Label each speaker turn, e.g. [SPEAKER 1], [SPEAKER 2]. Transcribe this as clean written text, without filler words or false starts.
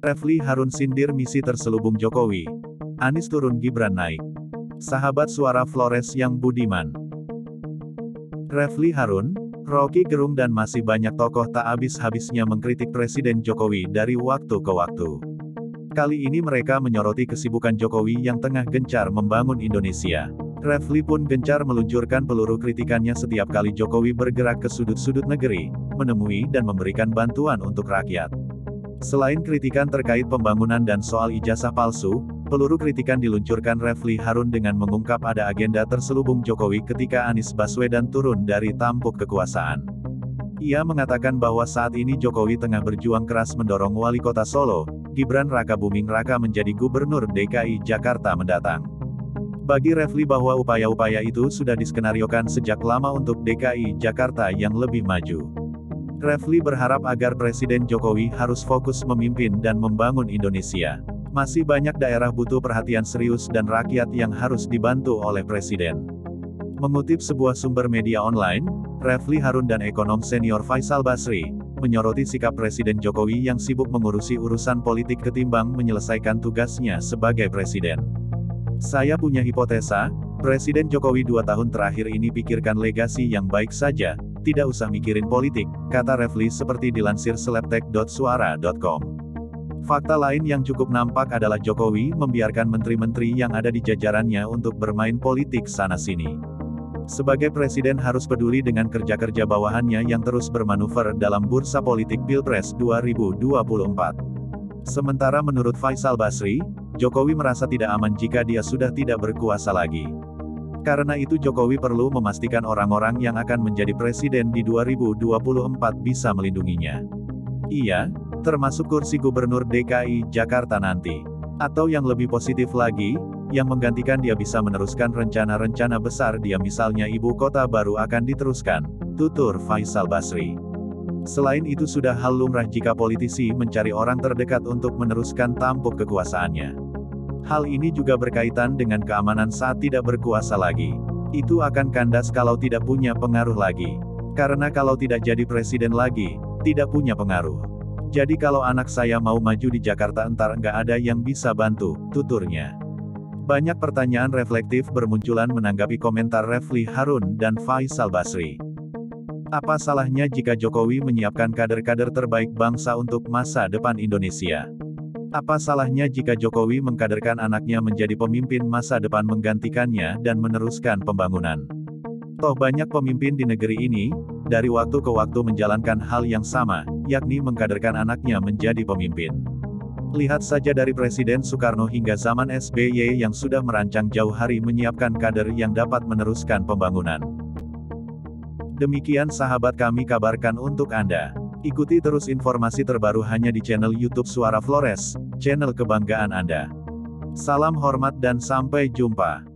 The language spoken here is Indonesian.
[SPEAKER 1] Refly Harun sindir misi terselubung Jokowi. Anies turun, Gibran naik. Sahabat suara Flores yang budiman. Refly Harun, Rocky Gerung dan masih banyak tokoh tak habis-habisnya mengkritik Presiden Jokowi dari waktu ke waktu. Kali ini mereka menyoroti kesibukan Jokowi yang tengah gencar membangun Indonesia. Refly pun gencar meluncurkan peluru kritikannya setiap kali Jokowi bergerak ke sudut-sudut negeri, menemui dan memberikan bantuan untuk rakyat. Selain kritikan terkait pembangunan dan soal ijazah palsu, peluru kritikan diluncurkan Refly Harun dengan mengungkap ada agenda terselubung Jokowi ketika Anies Baswedan turun dari tampuk kekuasaan. Ia mengatakan bahwa saat ini Jokowi tengah berjuang keras mendorong Wali Kota Solo, Gibran Rakabuming Raka menjadi Gubernur DKI Jakarta mendatang. Bagi Refly bahwa upaya-upaya itu sudah diskenariokan sejak lama untuk DKI Jakarta yang lebih maju. Refly berharap agar Presiden Jokowi harus fokus memimpin dan membangun Indonesia. Masih banyak daerah butuh perhatian serius dan rakyat yang harus dibantu oleh Presiden. Mengutip sebuah sumber media online, Refly Harun dan ekonom senior Faisal Basri menyoroti sikap Presiden Jokowi yang sibuk mengurusi urusan politik ketimbang menyelesaikan tugasnya sebagai Presiden. Saya punya hipotesa, Presiden Jokowi 2 tahun terakhir ini pikirkan legasi yang baik saja, tidak usah mikirin politik, kata Refly seperti dilansir Sleptek.suara.com. Fakta lain yang cukup nampak adalah Jokowi membiarkan menteri-menteri yang ada di jajarannya untuk bermain politik sana-sini. Sebagai presiden harus peduli dengan kerja-kerja bawahannya yang terus bermanuver dalam bursa politik Pilpres 2024. Sementara menurut Faisal Basri, Jokowi merasa tidak aman jika dia sudah tidak berkuasa lagi. Karena itu Jokowi perlu memastikan orang-orang yang akan menjadi presiden di 2024 bisa melindunginya. Iya, termasuk kursi Gubernur DKI Jakarta nanti. Atau yang lebih positif lagi, yang menggantikan dia bisa meneruskan rencana-rencana besar dia, misalnya ibu kota baru akan diteruskan, tutur Faisal Basri. Selain itu sudah hal lumrah jika politisi mencari orang terdekat untuk meneruskan tampuk kekuasaannya. Hal ini juga berkaitan dengan keamanan saat tidak berkuasa lagi. Itu akan kandas kalau tidak punya pengaruh lagi. Karena kalau tidak jadi presiden lagi, tidak punya pengaruh. Jadi kalau anak saya mau maju di Jakarta entar nggak ada yang bisa bantu, tuturnya. Banyak pertanyaan reflektif bermunculan menanggapi komentar Refly Harun dan Faisal Basri. Apa salahnya jika Jokowi menyiapkan kader-kader terbaik bangsa untuk masa depan Indonesia? Apa salahnya jika Jokowi mengkaderkan anaknya menjadi pemimpin masa depan menggantikannya dan meneruskan pembangunan? Toh banyak pemimpin di negeri ini, dari waktu ke waktu menjalankan hal yang sama, yakni mengkaderkan anaknya menjadi pemimpin. Lihat saja dari Presiden Soekarno hingga zaman SBY yang sudah merancang jauh hari menyiapkan kader yang dapat meneruskan pembangunan. Demikian sahabat kami kabarkan untuk Anda. Ikuti terus informasi terbaru hanya di channel YouTube Suara Flores, channel kebanggaan Anda. Salam hormat dan sampai jumpa.